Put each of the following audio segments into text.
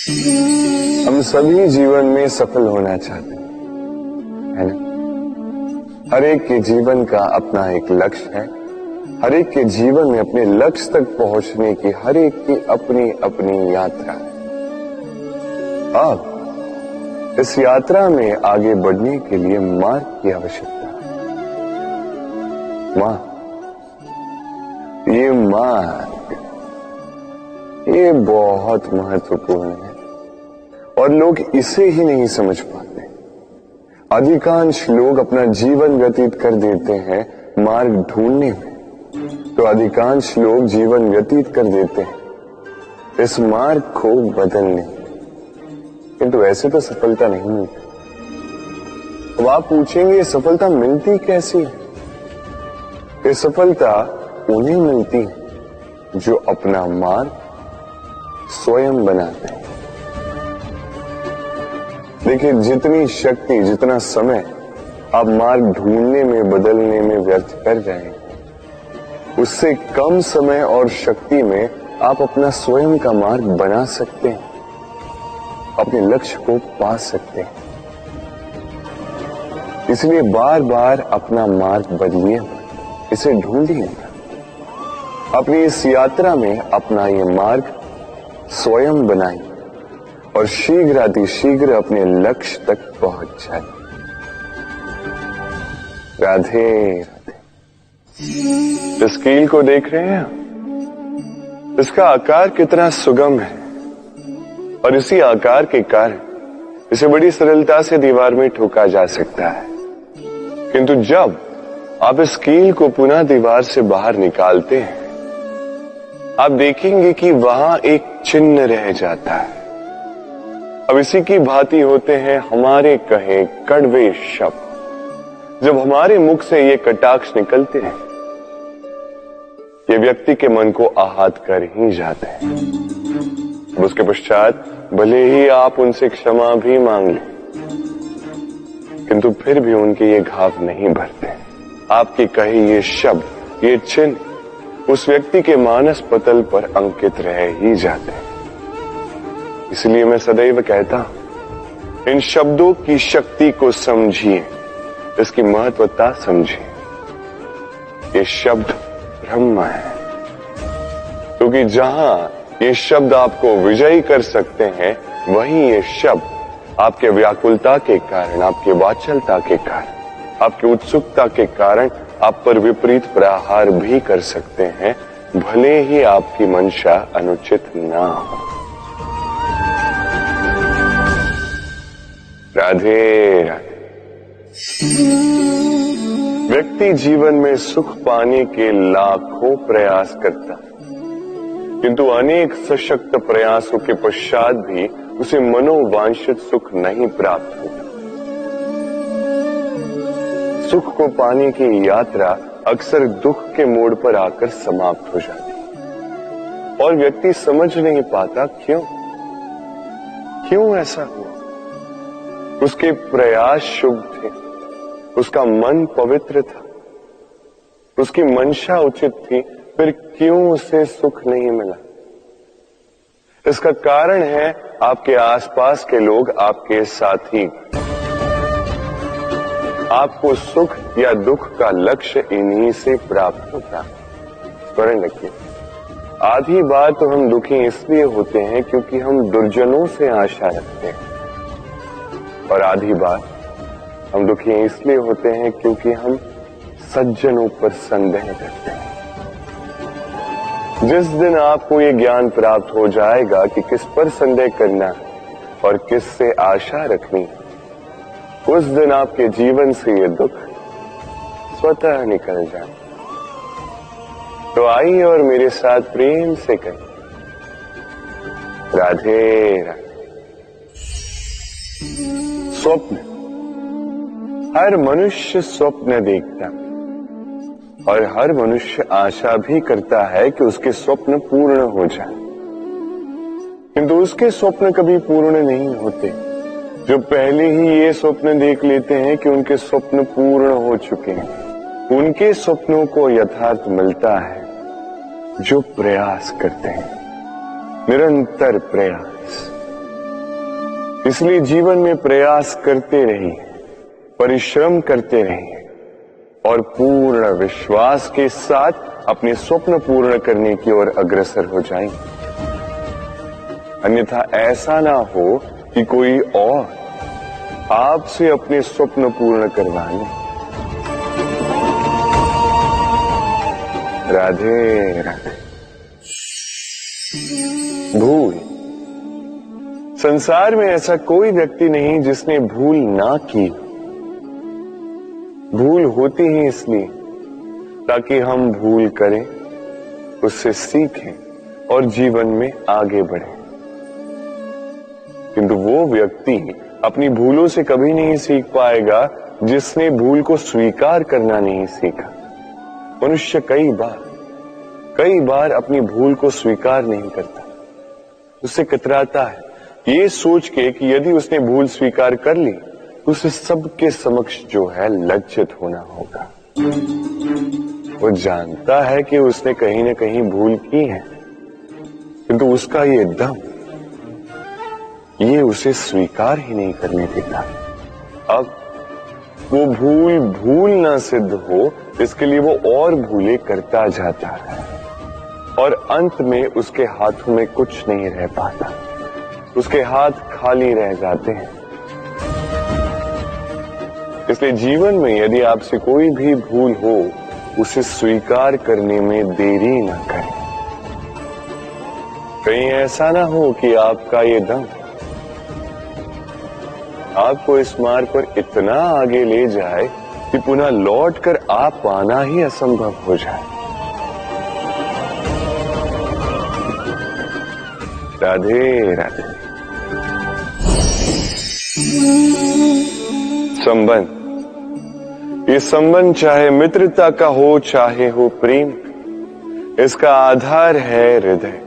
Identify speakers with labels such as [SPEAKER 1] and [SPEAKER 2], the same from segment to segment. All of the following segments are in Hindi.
[SPEAKER 1] हम सभी जीवन में सफल होना चाहते हैं, है ना? हर एक के जीवन का अपना एक लक्ष्य है। हर एक के जीवन में अपने लक्ष्य तक पहुंचने की हर एक की अपनी अपनी यात्रा है। अब इस यात्रा में आगे बढ़ने के लिए मार्ग की आवश्यकता है। ये मार्ग ये बहुत महत्वपूर्ण है और लोग इसे ही नहीं समझ पाते। अधिकांश लोग अपना जीवन व्यतीत कर देते हैं मार्ग ढूंढने में, तो अधिकांश लोग जीवन व्यतीत कर देते हैं इस मार्ग को बदलने में। किंतु ऐसे तो सफलता नहीं मिलती। अब आप पूछेंगे सफलता मिलती कैसी है? ये सफलता उन्हें मिलती है जो अपना मार्ग स्वयं बनाते हैं। देखिए, जितनी शक्ति जितना समय आप मार्ग ढूंढने में बदलने में व्यर्थ कर रहे हैं, उससे कम समय और शक्ति में आप अपना स्वयं का मार्ग बना सकते हैं, अपने लक्ष्य को पा सकते हैं। इसलिए बार बार अपना मार्ग बदलिए, इसे ढूंढिए। अपनी इस यात्रा में अपना ये मार्ग स्वयं बनाइए और शीघ्र अपने लक्ष्य तक पहुंच जाए। राधे राधे। इस कील को देख रहे हैं? इसका आकार कितना सुगम है और इसी आकार के कारण इसे बड़ी सरलता से दीवार में ठोका जा सकता है। किंतु जब आप इस कील को पुनः दीवार से बाहर निकालते हैं, आप देखेंगे कि वहां एक चिन्ह रह जाता है। अब इसी की भांति होते हैं हमारे कहे कड़वे शब्द। जब हमारे मुख से ये कटाक्ष निकलते हैं, ये व्यक्ति के मन को आहत कर ही जाते हैं। उसके पश्चात भले ही आप उनसे क्षमा भी मांग लें, किंतु फिर भी उनके ये घाव नहीं भरते। आपके कहे ये शब्द, ये चिन्ह उस व्यक्ति के मानस पटल पर अंकित रह ही जाते हैं। इसलिए मैं सदैव कहता हूं, इन शब्दों की शक्ति को समझिए, इसकी महत्वता समझिए। ये शब्द ब्रह्म है, क्योंकि जहां ये शब्द आपको विजयी कर सकते हैं, वहीं ये शब्द आपके व्याकुलता के कारण, आपके वाचलता के कारण, आपकी उत्सुकता के कारण आप पर विपरीत प्रहार भी कर सकते हैं, भले ही आपकी मंशा अनुचित ना हो। राधे राधे। व्यक्ति जीवन में सुख पाने के लाखों प्रयास करता है, किंतु अनेक सशक्त प्रयासों के पश्चात भी उसे मनोवांछित सुख नहीं प्राप्त होता। सुख को पाने की यात्रा अक्सर दुख के मोड़ पर आकर समाप्त हो जाती है और व्यक्ति समझ नहीं पाता क्यों ऐसा हुआ। उसके प्रयास शुभ थे, उसका मन पवित्र था, उसकी मंशा उचित थी, फिर क्यों उसे सुख नहीं मिला? इसका कारण है आपके आसपास के लोग, आपके साथी। आपको सुख या दुख का लक्ष्य इन्हीं से प्राप्त होता है। स्मरण रखिए, आधी बार तो हम दुखी इसलिए होते हैं क्योंकि हम दुर्जनों से आशा रखते हैं, और आधी बार हम दुखी इसलिए होते हैं क्योंकि हम सज्जनों पर संदेह करते हैं। जिस दिन आपको ये ज्ञान प्राप्त हो जाएगा कि किस पर संदेह करना है और किस से आशा रखनी है, उस दिन आपके जीवन से ये दुख स्वतः निकल जाए। तो आइए और मेरे साथ प्रेम से कहें, राधे राधे। स्वप्न, हर मनुष्य स्वप्न देखता और हर मनुष्य आशा भी करता है कि उसके स्वप्न पूर्ण हो जाए, किंतु उसके स्वप्न कभी पूर्ण नहीं होते। जो पहले ही ये स्वप्न देख लेते हैं कि उनके स्वप्न पूर्ण हो चुके हैं, उनके स्वप्नों को यथार्थ मिलता है जो प्रयास करते हैं, निरंतर प्रयास। इसलिए जीवन में प्रयास करते रहिए, परिश्रम करते रहिए और पूर्ण विश्वास के साथ अपने स्वप्न पूर्ण करने की ओर अग्रसर हो जाएंगे। अन्यथा ऐसा ना हो कि कोई और आपसे अपने स्वप्न पूर्ण करवा ले। राधे राधे। भूल। संसार में ऐसा कोई व्यक्ति नहीं जिसने भूल ना की। भूल होती ही इसलिए ताकि हम भूल करें, उससे सीखें और जीवन में आगे बढ़ें। किंतु वो व्यक्ति अपनी भूलों से कभी नहीं सीख पाएगा जिसने भूल को स्वीकार करना नहीं सीखा। मनुष्य कई बार अपनी भूल को स्वीकार नहीं करता, उससे कतराता है, ये सोच के कि यदि उसने भूल स्वीकार कर ली तो उसे सबके समक्ष जो है लज्जित होना होगा। वो जानता है कि उसने कहीं ना कहीं भूल की है, किंतु उसका ये दम ये उसे स्वीकार ही नहीं करने देता। अब वो भूल ना सिद्ध हो, इसके लिए वो और भूलें करता जाता है और अंत में उसके हाथों में कुछ नहीं रह पाता, उसके हाथ खाली रह जाते हैं। इसलिए जीवन में यदि आपसे कोई भी भूल हो, उसे स्वीकार करने में देरी ना करें। कहीं ऐसा ना हो कि आपका ये दम आपको इस मार्ग पर इतना आगे ले जाए कि पुनः लौटकर आप पाना ही असंभव हो जाए। राधे राधे। संबंध। ये संबंध चाहे मित्रता का हो चाहे हो प्रेम, इसका आधार है हृदय।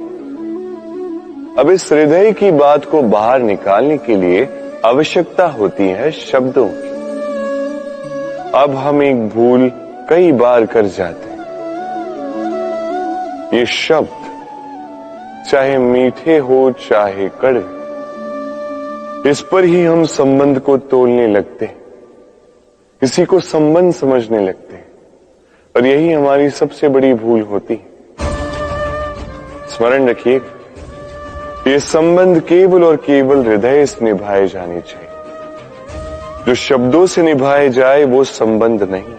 [SPEAKER 1] अब इस हृदय की बात को बाहर निकालने के लिए आवश्यकता होती है शब्दों की। अब हम एक भूल कई बार कर जाते हैं। ये शब्द चाहे मीठे हो चाहे कड़वे, इस पर ही हम संबंध को तोलने लगते हैं, किसी को संबंध समझने लगते हैं, और यही हमारी सबसे बड़ी भूल होती है। स्मरण रखिए, ये संबंध केवल और केवल हृदय से निभाए जाने चाहिए। जो शब्दों से निभाए जाए वो संबंध नहीं,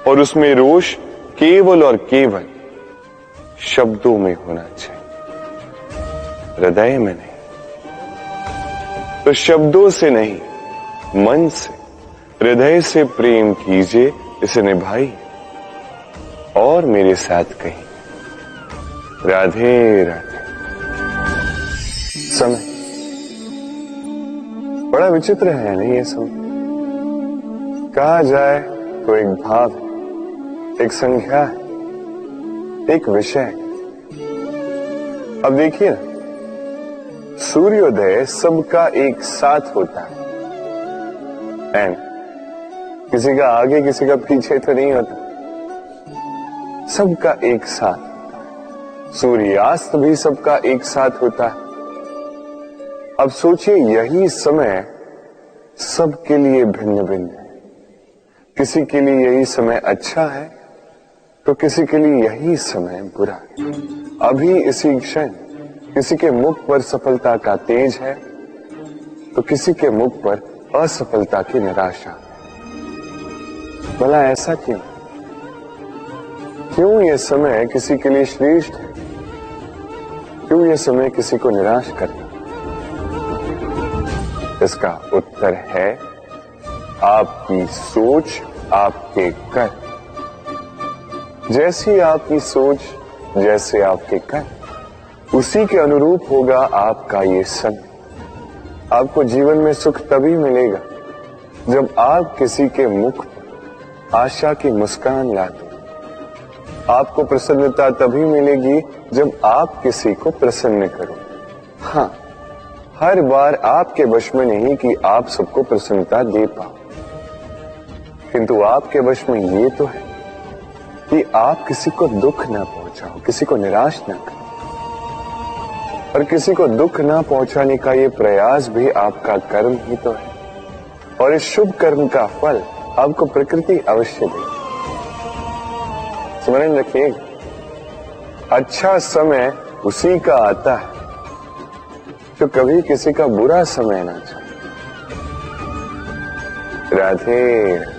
[SPEAKER 1] और उसमें रोष केवल और केवल शब्दों में होना चाहिए, हृदय में नहीं। तो शब्दों से नहीं, मन से, हृदय से प्रेम कीजिए, इसे निभाइए और मेरे साथ कहिए राधे राधे। समय बड़ा विचित्र है नहीं ये समय। कहा जाए तो एक भाव है, एक संख्या है, एक विषय है। अब देखिए ना, सूर्योदय सबका एक साथ होता है, एंड किसी का आगे किसी का पीछे तो नहीं होता, सबका एक साथ। सूर्यास्त भी सबका एक साथ होता है। अब सोचिए, यही समय सबके लिए भिन्न भिन्न है। किसी के लिए यही समय अच्छा है तो किसी के लिए यही समय बुरा है। अभी इसी क्षण किसी के मुख पर सफलता का तेज है तो किसी के मुख पर असफलता की निराशा। भला ऐसा क्यों? क्यों यह समय किसी के लिए श्रेष्ठ है? क्यों यह समय किसी को निराश करता? इसका उत्तर है आपकी सोच, आपके कर्म। जैसी आपकी सोच, जैसे आपके कर्म, उसी के अनुरूप होगा आपका ये समय। आपको जीवन में सुख तभी मिलेगा जब आप किसी के मुख पर आशा की मुस्कान लाते। आपको प्रसन्नता तभी मिलेगी जब आप किसी को प्रसन्न करो। हाँ, हर बार आपके वश में नहीं कि आप सबको प्रसन्नता दे पाओ, किंतु आपके वश में ये तो है कि आप किसी को दुख ना पहुंचाओ, किसी को निराश ना करो। और किसी को दुख ना पहुंचाने का ये प्रयास भी आपका कर्म ही तो है, और इस शुभ कर्म का फल आपको प्रकृति अवश्य दे। स्मरण रखिए, अच्छा समय उसी का आता है जो कभी किसी का बुरा समय ना चाहे। राधे।